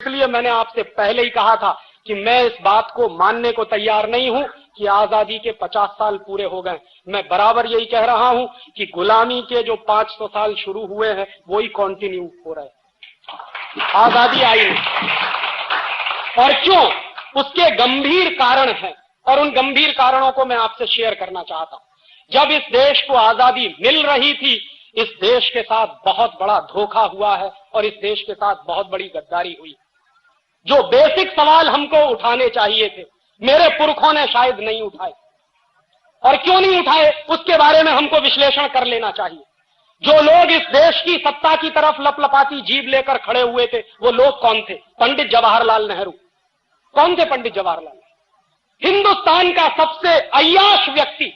इसलिए मैंने आपसे पहले ही कहा था कि मैं इस बात को मानने को तैयार नहीं हूं कि आजादी के 50 साल पूरे हो गए। मैं बराबर यही कह रहा हूं कि गुलामी के जो 500 साल शुरू हुए हैं वो ही कंटिन्यू हो रहे हैं। आजादी आई नहीं, और क्यों, उसके गंभीर कारण हैं, और उन गंभीर कारणों को मैं आपसे शेयर करना चाहता हूं। जब इस देश को आजादी मिल रही थी, इस देश के साथ बहुत बड़ा धोखा हुआ है और इस देश के साथ बहुत बड़ी गद्दारी हुई। जो बेसिक सवाल हमको उठाने चाहिए थे, मेरे पुरखों ने शायद नहीं उठाए, और क्यों नहीं उठाए उसके बारे में हमको विश्लेषण कर लेना चाहिए। जो लोग इस देश की सत्ता की तरफ लपलपाती जीभ लेकर खड़े हुए थे, वो लोग कौन थे? पंडित जवाहरलाल नेहरू। कौन थे पंडित जवाहरलाल? हिंदुस्तान का सबसे अय्याश व्यक्ति,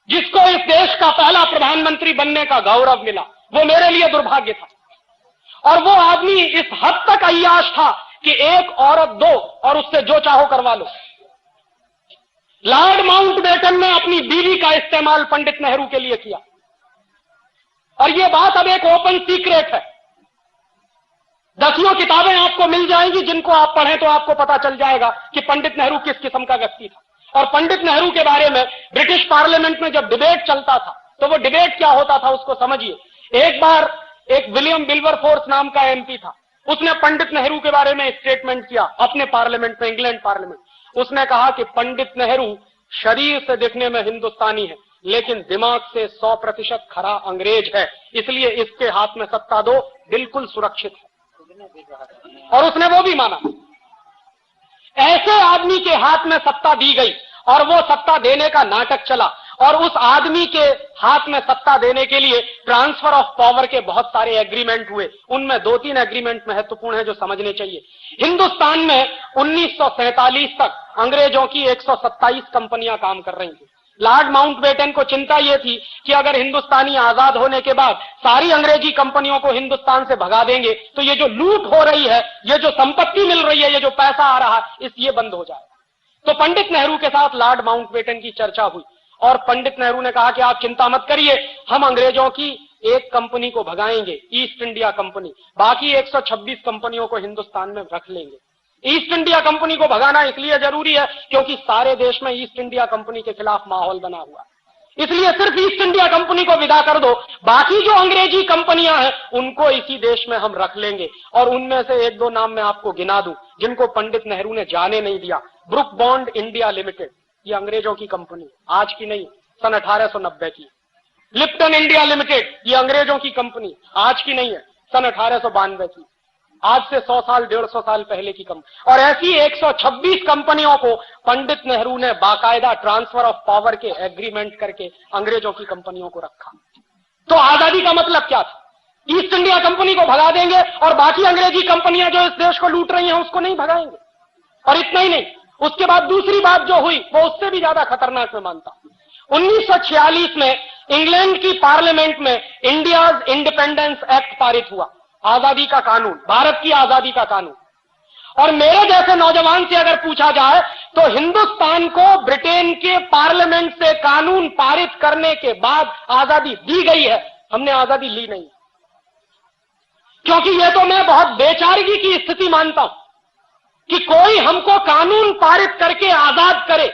जिसको इस देश का पहला प्रधानमंत्री बनने का गौरव मिला, वो मेरे लिए दुर्भाग्य था। और वो आदमी इस हद तक अय्याश था कि एक औरत दो और उससे जो चाहो करवा लो। लॉर्ड माउंटबेटन ने अपनी बीवी का इस्तेमाल पंडित नेहरू के लिए किया, और ये बात अब एक ओपन सीक्रेट है। दसियों किताबें आपको मिल जाएंगी, जिनको आप पढ़ें तो आपको पता चल जाएगा कि पंडित नेहरू किस किस्म का व्यक्ति था। और पंडित नेहरू के बारे में ब्रिटिश पार्लियामेंट में जब डिबेट चलता था, तो वो डिबेट क्या होता था उसको समझिए। एक बार एक विलियम विल्बरफोर्स नाम का एमपी था, उसने पंडित नेहरू के बारे में स्टेटमेंट किया अपने पार्लियामेंट में, इंग्लैंड पार्लियामेंट। उसने कहा कि पंडित नेहरू शरीर से दिखने में हिंदुस्तानी है, लेकिन दिमाग से 100% खरा अंग्रेज है, इसलिए इसके हाथ में सत्ता दो, बिल्कुल सुरक्षित है। और उसने वो भी माना। ऐसे आदमी के हाथ में सत्ता दी गई, और वो सत्ता देने का नाटक चला, और उस आदमी के हाथ में सत्ता देने के लिए ट्रांसफर ऑफ पावर के बहुत सारे एग्रीमेंट हुए। उनमें 2-3 एग्रीमेंट महत्वपूर्ण है जो समझने चाहिए। हिंदुस्तान में 1947 तक अंग्रेजों की 127 कंपनियां काम कर रही थी। लॉर्ड माउंटबेटन को चिंता यह थी कि अगर हिंदुस्तानी आजाद होने के बाद सारी अंग्रेजी कंपनियों को हिंदुस्तान से भगा देंगे, तो ये जो लूट हो रही है, ये जो संपत्ति मिल रही है, ये जो पैसा आ रहा है, ये बंद हो जाए। तो पंडित नेहरू के साथ लॉर्ड माउंटबेटन की चर्चा हुई, और पंडित नेहरू ने कहा कि आप चिंता मत करिए, हम अंग्रेजों की एक कंपनी को भगाएंगे, ईस्ट इंडिया कंपनी, बाकी 126 कंपनियों को हिंदुस्तान में रख लेंगे। ईस्ट इंडिया कंपनी को भगाना इसलिए जरूरी है क्योंकि सारे देश में ईस्ट इंडिया कंपनी के खिलाफ माहौल बना हुआ है। इसलिए सिर्फ ईस्ट इंडिया कंपनी को विदा कर दो, बाकी जो अंग्रेजी कंपनियां हैं उनको इसी देश में हम रख लेंगे। और उनमें से 1-2 नाम मैं आपको गिना दूं जिनको पंडित नेहरू ने जाने नहीं दिया। ब्रुक बॉन्ड इंडिया लिमिटेड, ये अंग्रेजों की कंपनी, आज की नहीं, सन 1890 की। लिप्टन इंडिया लिमिटेड, ये अंग्रेजों की कंपनी, आज की नहीं है, सन 1892 की, आज से 100 साल 150 साल पहले की कंपनी। और ऐसी 126 कंपनियों को पंडित नेहरू ने बाकायदा ट्रांसफर ऑफ पावर के एग्रीमेंट करके अंग्रेजों की कंपनियों को रखा। तो आजादी का मतलब क्या था? ईस्ट इंडिया कंपनी को भगा देंगे और बाकी अंग्रेजी कंपनियां जो इस देश को लूट रही हैं उसको नहीं भगाएंगे। और इतना ही नहीं, उसके बाद दूसरी बात जो हुई वो उससे भी ज्यादा खतरनाक मैं मानता हूं। 1946 में इंग्लैंड की पार्लियामेंट में इंडियाज इंडिपेंडेंस एक्ट पारित हुआ, आजादी का कानून, भारत की आजादी का कानून। और मेरे जैसे नौजवान से अगर पूछा जाए तो हिंदुस्तान को ब्रिटेन के पार्लियामेंट से कानून पारित करने के बाद आजादी दी गई है, हमने आजादी ली नहीं। क्योंकि यह तो मैं बहुत बेचारगी की स्थिति मानता हूं कि कोई हमको कानून पारित करके आजाद करे।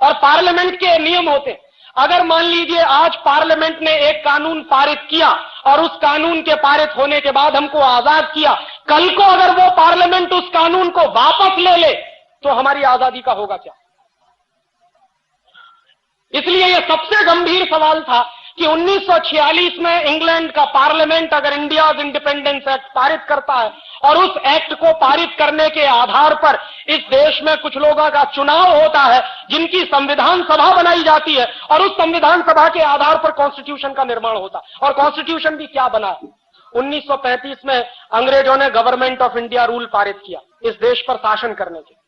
और पार्लियामेंट के नियम होते हैं, अगर मान लीजिए आज पार्लियामेंट ने एक कानून पारित किया और उस कानून के पारित होने के बाद हमको आजाद किया, कल को अगर वो पार्लियामेंट उस कानून को वापस ले ले तो हमारी आजादी का होगा क्या? इसलिए यह सबसे गंभीर सवाल था कि 1946 में इंग्लैंड का पार्लियामेंट अगर इंडियाज इंडिपेंडेंस एक्ट पारित करता है और उस एक्ट को पारित करने के आधार पर इस देश में कुछ लोगों का चुनाव होता है, जिनकी संविधान सभा बनाई जाती है, और उस संविधान सभा के आधार पर कॉन्स्टिट्यूशन का निर्माण होता है। और कॉन्स्टिट्यूशन भी क्या बना? 1935 में अंग्रेजों ने गवर्नमेंट ऑफ इंडिया रूल पारित किया इस देश पर शासन करने के।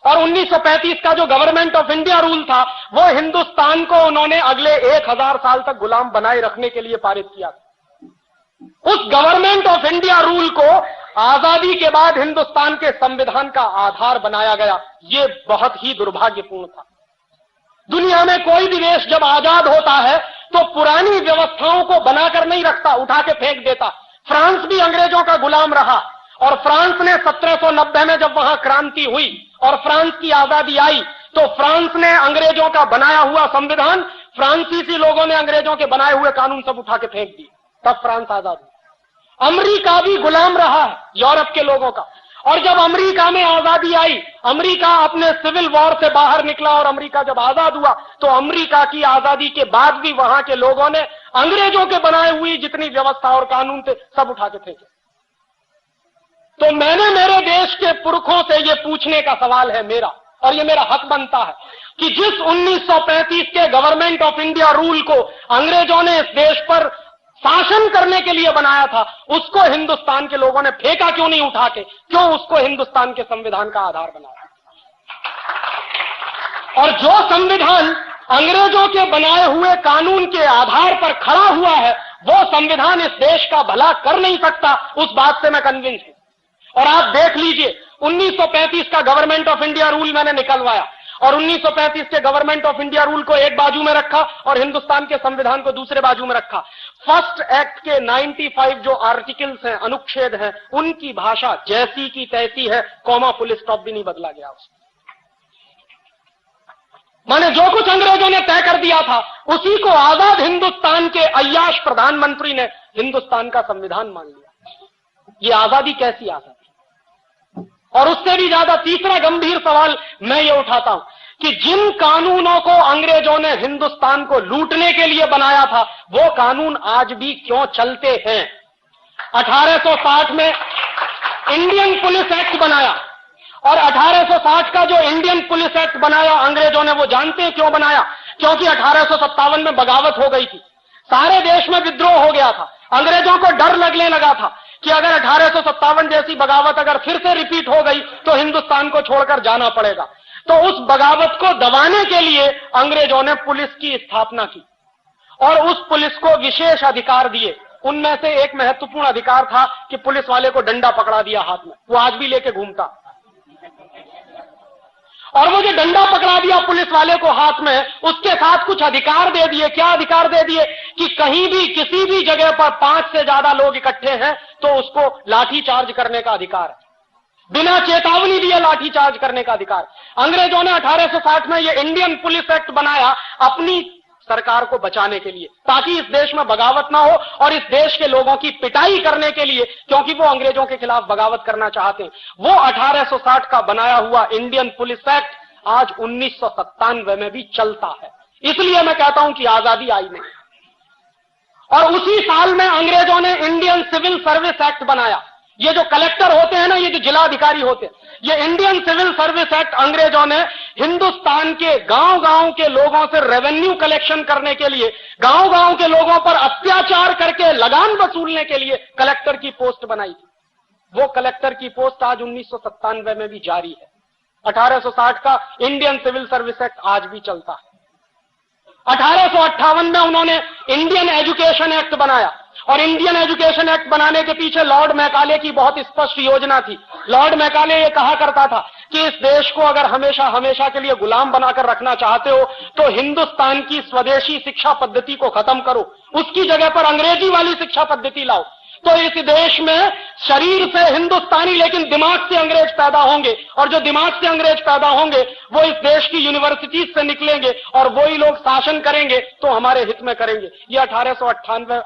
और 1935 का जो गवर्नमेंट ऑफ इंडिया रूल था वो हिंदुस्तान को उन्होंने अगले 1000 साल तक गुलाम बनाए रखने के लिए पारित किया। उस गवर्नमेंट ऑफ इंडिया रूल को आजादी के बाद हिंदुस्तान के संविधान का आधार बनाया गया। ये बहुत ही दुर्भाग्यपूर्ण था। दुनिया में कोई भी देश जब आजाद होता है तो पुरानी व्यवस्थाओं को बनाकर नहीं रखता, उठा के फेंक देता। फ्रांस भी अंग्रेजों का गुलाम रहा और फ्रांस ने 1790 में जब वहां क्रांति हुई और फ्रांस की आजादी आई तो फ्रांस ने अंग्रेजों का बनाया हुआ संविधान, फ्रांसीसी लोगों ने अंग्रेजों के बनाए हुए कानून सब उठा के फेंक दिए, तब फ्रांस आजाद हुआ। अमेरिका भी गुलाम रहा है यूरोप के लोगों का, और जब अमेरिका में आजादी आई, अमेरिका अपने सिविल वॉर से बाहर निकला और अमेरिका जब आजाद हुआ तो अमेरिका की आजादी के बाद भी वहां के लोगों ने अंग्रेजों के बनाए हुई जितनी व्यवस्था और कानून थे सब उठा के फेंके। तो मैंने मेरे देश के पुरखों से यह पूछने का सवाल है मेरा, और यह मेरा हक बनता है कि जिस 1935 के गवर्नमेंट ऑफ इंडिया रूल को अंग्रेजों ने इस देश पर शासन करने के लिए बनाया था, उसको हिंदुस्तान के लोगों ने फेंका क्यों नहीं उठा के, क्यों उसको हिंदुस्तान के संविधान का आधार बनाया? और जो संविधान अंग्रेजों के बनाए हुए कानून के आधार पर खड़ा हुआ है, वो संविधान इस देश का भला कर नहीं सकता, उस बात से मैं कन्विंस हूं। और आप देख लीजिए, 1935 का गवर्नमेंट ऑफ इंडिया रूल मैंने निकलवाया और 1935 के गवर्नमेंट ऑफ इंडिया रूल को एक बाजू में रखा और हिंदुस्तान के संविधान को दूसरे बाजू में रखा। फर्स्ट एक्ट के 95 जो आर्टिकल्स हैं, अनुच्छेद हैं, उनकी भाषा जैसी की तैसी है, कॉमा फुल स्टॉप भी नहीं बदला गया उसमें। माने जो कुछ अंग्रेजों ने तय कर दिया था उसी को आजाद हिंदुस्तान के अय्याश प्रधानमंत्री ने हिंदुस्तान का संविधान मान लिया। ये आजादी कैसी आजादी? और उससे भी ज्यादा तीसरा गंभीर सवाल मैं ये उठाता हूं कि जिन कानूनों को अंग्रेजों ने हिंदुस्तान को लूटने के लिए बनाया था, वो कानून आज भी क्यों चलते हैं? 1860 में इंडियन पुलिस एक्ट बनाया, और 1860 का जो इंडियन पुलिस एक्ट बनाया अंग्रेजों ने, वो जानते हैं क्यों बनाया? क्योंकि 1857 में बगावत हो गई थी, सारे देश में विद्रोह हो गया था। अंग्रेजों को डर लगने लगा था कि अगर 1857 जैसी बगावत अगर फिर से रिपीट हो गई तो हिंदुस्तान को छोड़कर जाना पड़ेगा। तो उस बगावत को दबाने के लिए अंग्रेजों ने पुलिस की स्थापना की और उस पुलिस को विशेष अधिकार दिए। उनमें से एक महत्वपूर्ण अधिकार था कि पुलिस वाले को डंडा पकड़ा दिया हाथ में, वो आज भी लेके घूमता। और वो जो डंडा पकड़ा दिया पुलिस वाले को हाथ में, उसके साथ कुछ अधिकार दे दिए। क्या अधिकार दे दिए? कि कहीं भी किसी भी जगह पर 5 से ज्यादा लोग इकट्ठे हैं तो उसको लाठी चार्ज करने का अधिकार है, बिना चेतावनी दिए लाठी चार्ज करने का अधिकार। अंग्रेजों ने 1860 में ये इंडियन पुलिस एक्ट बनाया अपनी सरकार को बचाने के लिए, ताकि इस देश में बगावत ना हो और इस देश के लोगों की पिटाई करने के लिए, क्योंकि वो अंग्रेजों के खिलाफ बगावत करना चाहते हैं। वो 1860 का बनाया हुआ इंडियन पुलिस एक्ट आज 1997 में भी चलता है। इसलिए मैं कहता हूं कि आजादी आई नहीं। और उसी साल में अंग्रेजों ने इंडियन सिविल सर्विस एक्ट बनाया। ये जो कलेक्टर होते हैं ना, ये जो जिलाधिकारी होते हैं, ये इंडियन सिविल सर्विस एक्ट अंग्रेजों ने हिंदुस्तान के गांव-गांव के लोगों से रेवेन्यू कलेक्शन करने के लिए, गांव-गांव के लोगों पर अत्याचार करके लगान वसूलने के लिए कलेक्टर की पोस्ट बनाई थी। वो कलेक्टर की पोस्ट आज 1997 में भी जारी है। 1860 का इंडियन सिविल सर्विस एक्ट आज भी चलता है। 1858 में उन्होंने इंडियन एजुकेशन एक्ट बनाया, और इंडियन एजुकेशन एक्ट बनाने के पीछे लॉर्ड मैकाले की बहुत स्पष्ट योजना थी। लॉर्ड मैकाले ये कहा करता था कि इस देश को अगर हमेशा हमेशा के लिए गुलाम बनाकर रखना चाहते हो तो हिंदुस्तान की स्वदेशी शिक्षा पद्धति को खत्म करो, उसकी जगह पर अंग्रेजी वाली शिक्षा पद्धति लाओ। तो इस देश में शरीर से हिंदुस्तानी लेकिन दिमाग से अंग्रेज पैदा होंगे, और जो दिमाग से अंग्रेज पैदा होंगे वो इस देश की यूनिवर्सिटीज से निकलेंगे और वही लोग शासन करेंगे तो हमारे हित में करेंगे। ये 1858 में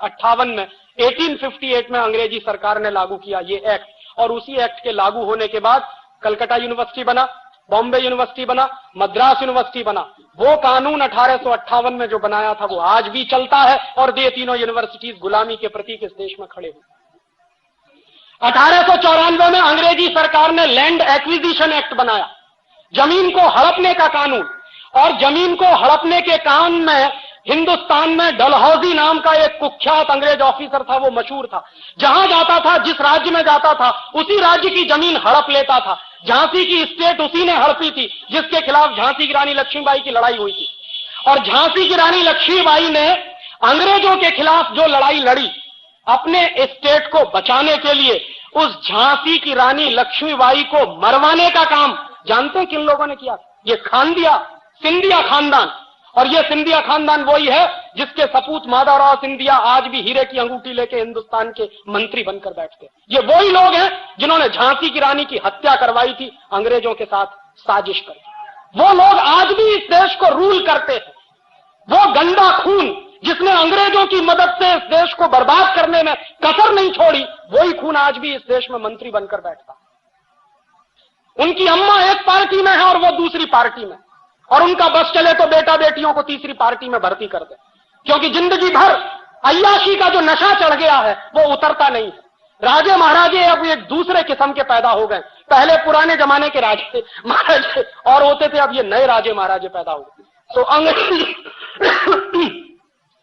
1858 में अंग्रेजी सरकार ने लागू किया ये एक्ट, और उसी एक्ट के लागू होने के बाद कलकत्ता यूनिवर्सिटी बना, बॉम्बे यूनिवर्सिटी बना, मद्रास यूनिवर्सिटी बना। वो कानून 1858 में जो बनाया था वो आज भी चलता है, और ये तीनों यूनिवर्सिटीज गुलामी के प्रतीक इस देश में खड़े हुए। 1894 में अंग्रेजी सरकार ने लैंड एक्विजिशन एक्ट बनाया, जमीन को हड़पने का कानून। और जमीन को हड़पने के काम में हिंदुस्तान में डलहौजी नाम का एक कुख्यात अंग्रेज ऑफिसर था, वो मशहूर था। जहां जाता था, जिस राज्य में जाता था, उसी राज्य की जमीन हड़प लेता था। झांसी की स्टेट उसी ने हड़पी थी जिसके खिलाफ झांसी की रानी लक्ष्मीबाई की लड़ाई हुई थी। और झांसी की रानी लक्ष्मीबाई ने अंग्रेजों के खिलाफ जो लड़ाई लड़ी अपने स्टेट को बचाने के लिए, उस झांसी की रानी लक्ष्मीबाई को मरवाने का काम जानते हैं किन लोगों ने किया? ये खानदिया सिंधिया खानदान। और ये सिंधिया खानदान वही है जिसके सपूत माधवराव सिंधिया आज भी हीरे की अंगूठी लेके हिंदुस्तान के मंत्री बनकर बैठते हैं। ये वही लोग हैं जिन्होंने झांसी की रानी की हत्या करवाई थी अंग्रेजों के साथ साजिश कर। वो लोग आज भी इस देश को रूल करते हैं। वो गंदा खून जिसने अंग्रेजों की मदद से इस देश को बर्बाद करने में कसर नहीं छोड़ी, वही खून आज भी इस देश में मंत्री बनकर बैठता। उनकी अम्मा एक पार्टी में है और वो दूसरी पार्टी में, और उनका बस चले तो बेटा बेटियों को तीसरी पार्टी में भर्ती कर दे, क्योंकि जिंदगी भर अय्याशी का जो नशा चढ़ गया है वो उतरता नहीं है। राजे महाराजे अब एक दूसरे किस्म के पैदा हो गए। पहले पुराने जमाने के राजे महाराजे और होते थे, अब ये नए राजे महाराजे पैदा हो गए। तो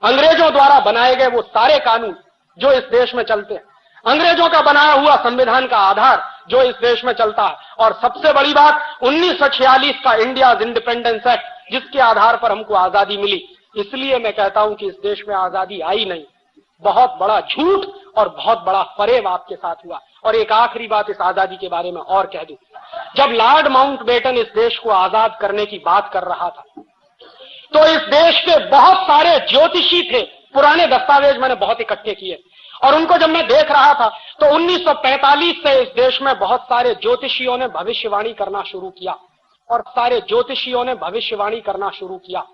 अंग्रेजों द्वारा बनाए गए वो सारे कानून जो इस देश में चलते हैं, अंग्रेजों का बनाया हुआ संविधान का आधार जो इस देश में चलता है, और सबसे बड़ी बात 1946 का इंडिया इंडिपेंडेंस एक्ट जिसके आधार पर हमको आजादी मिली। इसलिए मैं कहता हूं कि इस देश में आजादी आई नहीं, बहुत बड़ा झूठ और बहुत बड़ा फरेब आपके साथ हुआ। और एक आखिरी बात इस आजादी के बारे में और कह दूं, जब लॉर्ड माउंटबेटन इस देश को आजाद करने की बात कर रहा था तो इस देश के बहुत सारे ज्योतिषी थे, पुराने दस्तावेज मैंने बहुत इकट्ठे किए, और उनको जब मैं देख रहा था तो 1945 से इस देश में बहुत सारे ज्योतिषियों ने भविष्यवाणी करना शुरू किया, और सारे ज्योतिषियों ने भविष्यवाणी करना शुरू किया,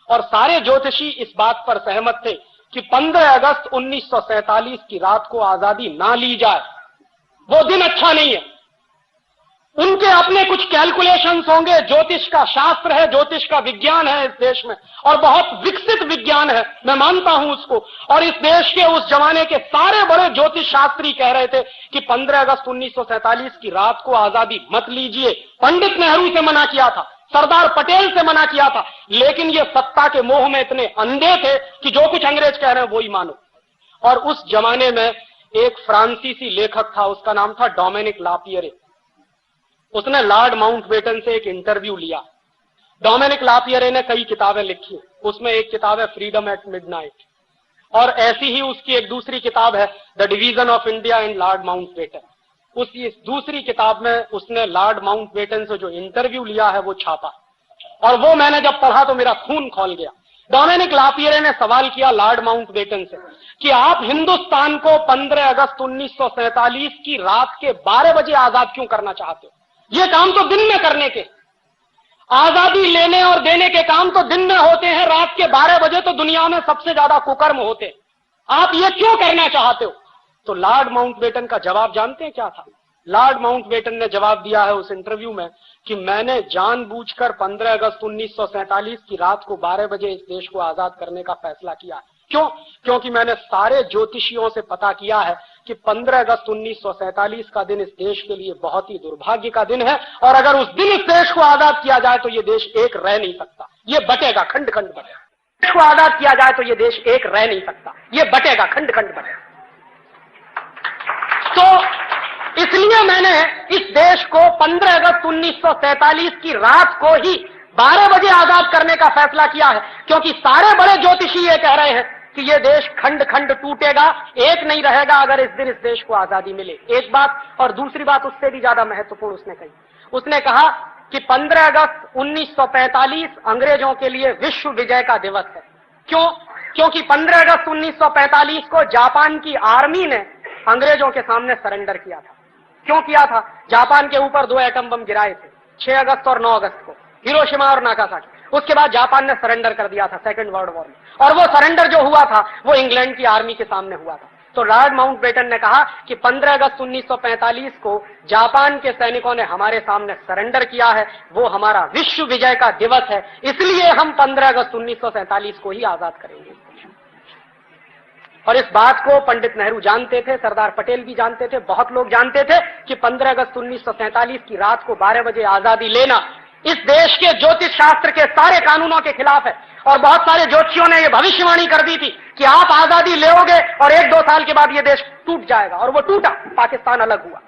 और सारे ज्योतिषी इस बात पर सहमत थे कि 15 अगस्त 1947 की रात को आजादी ना ली जाए, वो दिन अच्छा नहीं है। उनके अपने कुछ कैलकुलेशंस होंगे, ज्योतिष का शास्त्र है, ज्योतिष का विज्ञान है इस देश में, और बहुत विकसित विज्ञान है, मैं मानता हूं उसको। और इस देश के उस जमाने के सारे बड़े ज्योतिष शास्त्री कह रहे थे कि 15 अगस्त 1947 की रात को आजादी मत लीजिए। पंडित नेहरू से मना किया था, सरदार पटेल से मना किया था, लेकिन ये सत्ता के मोह में इतने अंधे थे कि जो कुछ अंग्रेज कह रहे हैं वही मानो। और उस जमाने में एक फ्रांसीसी लेखक था, उसका नाम था डोमिनिक लापियरे। उसने लॉर्ड माउंटबेटन से एक इंटरव्यू लिया। डोमिनिक लापियरे ने कई किताबें लिखी, उसमें एक किताब है फ्रीडम एट मिडनाइट, और ऐसी ही उसकी एक दूसरी किताब है the division of India and Lord Mountbatten. उसी दूसरी किताब में उसने लॉर्ड माउंटबेटन से जो इंटरव्यू लिया है वो छापा, और वो मैंने जब पढ़ा तो मेरा खून खौल गया। डोमिनिक लापियरे ने सवाल किया लॉर्ड माउंटबेटन से कि आप हिंदुस्तान को 15 अगस्त 1947 की रात के 12 बजे आजाद क्यों करना चाहते हो? ये काम तो दिन में करने के, आजादी लेने और देने के काम तो दिन में होते हैं, रात के 12 बजे तो दुनिया में सबसे ज्यादा कुकर्म होते हैं, आप ये क्यों करना चाहते हो? तो लॉर्ड माउंटबेटन का जवाब जानते हैं क्या था? लॉर्ड माउंटबेटन ने जवाब दिया है उस इंटरव्यू में कि मैंने जानबूझकर 15 अगस्त 1947 की रात को 12 बजे इस देश को आजाद करने का फैसला किया। क्यों? क्योंकि मैंने सारे ज्योतिषियों से पता किया है कि 15 अगस्त 1947 का दिन इस देश के लिए बहुत ही दुर्भाग्य का दिन है, और अगर उस दिन इस देश को आजाद किया जाए तो ये देश एक रह नहीं सकता, ये बटेगा, खंड खंड बटेगा। देश को आजाद किया जाए तो ये देश एक रह नहीं सकता, ये बटेगा, खंड खंड बटेगा। तो इसलिए मैंने इस देश को 15 अगस्त 1947 की रात को ही 12 बजे आजाद करने का फैसला किया है, क्योंकि सारे बड़े ज्योतिषी ये कह रहे हैं कि ये देश खंड खंड टूटेगा, एक नहीं रहेगा अगर इस दिन इस देश को आजादी मिले। एक बात, और दूसरी बात उससे भी ज्यादा महत्वपूर्ण उसने कही, उसने कहा कि 15 अगस्त 1945 अंग्रेजों के लिए विश्व विजय का दिवस है। क्यों? क्योंकि 15 अगस्त 1945 को जापान की आर्मी ने अंग्रेजों के सामने सरेंडर किया था। क्यों किया था? जापान के ऊपर 2 एटम बम गिराए थे, 6 अगस्त और 9 अगस्त को, हिरोशिमा और नागासाकी। उसके बाद जापान ने सरेंडर कर दिया था सेकेंड वर्ल्ड वॉर में, और वो सरेंडर जो हुआ था वो इंग्लैंड की आर्मी के सामने हुआ था। तो लॉर्ड माउंटबेटन ने कहा कि 15 अगस्त 1945 को जापान के सैनिकों ने हमारे सामने सरेंडर किया है, वो हमारा विश्व विजय का दिवस है, इसलिए हम 15 अगस्त 1947 को ही आजाद करेंगे। और इस बात को पंडित नेहरू जानते थे, सरदार पटेल भी जानते थे, बहुत लोग जानते थे कि 15 अगस्त 1947 की रात को 12 बजे आजादी लेना इस देश के ज्योतिष शास्त्र के सारे कानूनों के खिलाफ है। और बहुत सारे ज्योतिषियों ने यह भविष्यवाणी कर दी थी कि आप आजादी लेोगे और 1-2 साल के बाद यह देश टूट जाएगा, और वो टूटा, पाकिस्तान अलग हुआ,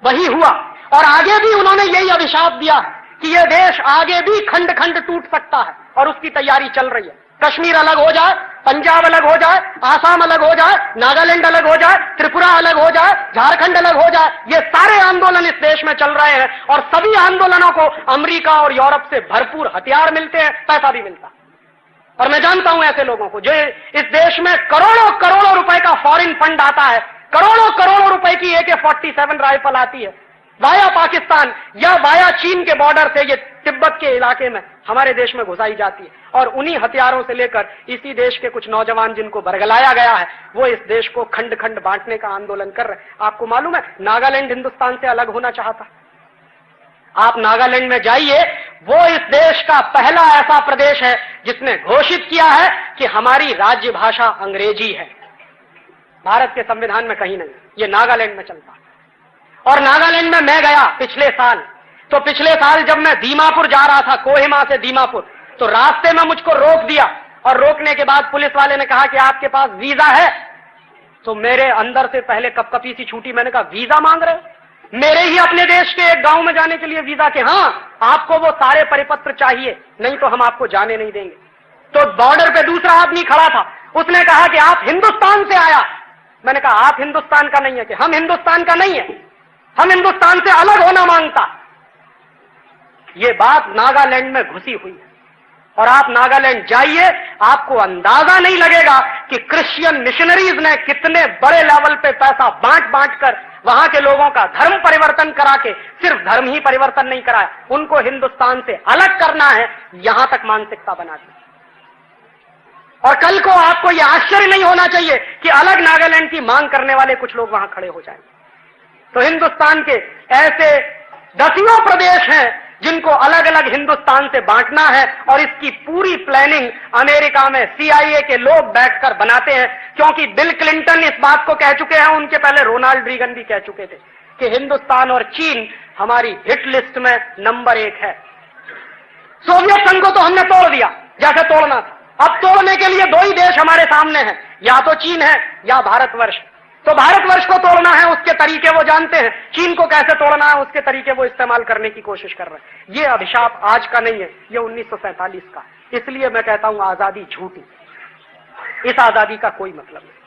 वही हुआ। और आगे भी उन्होंने यही अभिशाप दिया कि यह देश आगे भी खंड खंड टूट सकता है, और उसकी तैयारी चल रही है। कश्मीर अलग हो जाए, पंजाब अलग हो जाए, आसाम अलग हो जाए, नागालैंड अलग हो जाए, त्रिपुरा अलग हो जाए, झारखंड अलग हो जाए, ये सारे आंदोलन इस देश में चल रहे हैं और सभी आंदोलनों को अमेरिका और यूरोप से भरपूर हथियार मिलते हैं, पैसा भी मिलता है। और मैं जानता हूं ऐसे लोगों को जो इस देश में करोड़ों करोड़ों रुपए का फॉरेन फंड आता है, करोड़ों करोड़ों रुपए की AK-47 राइफल आती है वाया पाकिस्तान या वाया चीन के बॉर्डर से, ये तिब्बत के इलाके में हमारे देश में घुसाई जाती है और उन्हीं हथियारों से लेकर इसी देश के कुछ नौजवान जिनको बरगलाया गया है वो इस देश को खंड खंड बांटने का आंदोलन कर रहे हैं। आपको मालूम है नागालैंड हिंदुस्तान से अलग होना चाहता। आप नागालैंड में जाइए, वो इस देश का पहला ऐसा प्रदेश है जिसने घोषित किया है कि हमारी राज्य भाषा अंग्रेजी है। भारत के संविधान में कहीं नहीं, ये नागालैंड में चलता। और नागालैंड में मैं गया पिछले साल, तो पिछले साल जब मैं दीमापुर जा रहा था, कोहिमा से दीमापुर, तो रास्ते में मुझको रोक दिया और रोकने के बाद पुलिस वाले ने कहा कि आपके पास वीजा है। तो मेरे अंदर से पहले कपकपी सी छूटी, मैंने कहा वीजा मांग रहे हो? मेरे ही अपने देश के एक गांव में जाने के लिए वीजा के? हाँ, आपको वो सारे परिपत्र चाहिए, नहीं तो हम आपको जाने नहीं देंगे। तो बॉर्डर पे दूसरा आदमी खड़ा था, उसने कहा कि आप हिंदुस्तान से आया। मैंने कहा आप हिंदुस्तान का नहीं है कि? हम हिंदुस्तान का नहीं है, हम हिंदुस्तान से अलग होना मांगता। ये बात नागालैंड में घुसी हुई है और आप नागालैंड जाइए, आपको अंदाजा नहीं लगेगा कि क्रिश्चियन मिशनरीज ने कितने बड़े लेवल पे पैसा बांट बांट कर वहां के लोगों का धर्म परिवर्तन करा के, सिर्फ धर्म ही परिवर्तन नहीं कराया, उनको हिंदुस्तान से अलग करना है, यहां तक मानसिकता बना दी। और कल को आपको यह आश्चर्य नहीं होना चाहिए कि अलग नागालैंड की मांग करने वाले कुछ लोग वहां खड़े हो जाएंगे। तो हिंदुस्तान के ऐसे दसियों प्रदेश हैं जिनको अलग अलग हिंदुस्तान से बांटना है और इसकी पूरी प्लानिंग अमेरिका में CIA के लोग बैठकर बनाते हैं, क्योंकि बिल क्लिंटन इस बात को कह चुके हैं, उनके पहले रोनाल्ड रीगन भी कह चुके थे कि हिंदुस्तान और चीन हमारी हिट लिस्ट में नंबर 1 है। सोवियत संघ को तो हमने तोड़ दिया जैसे तोड़ना था, अब तोड़ने के लिए 2 ही देश हमारे सामने हैं, या तो चीन है या भारतवर्ष। तो भारतवर्ष को तोड़ना है, उसके तरीके वो जानते हैं, चीन को कैसे तोड़ना है उसके तरीके वो इस्तेमाल करने की कोशिश कर रहे हैं। ये अभिशाप आज का नहीं है, ये 1947 का। इसलिए मैं कहता हूं आजादी झूठी, इस आजादी का कोई मतलब नहीं।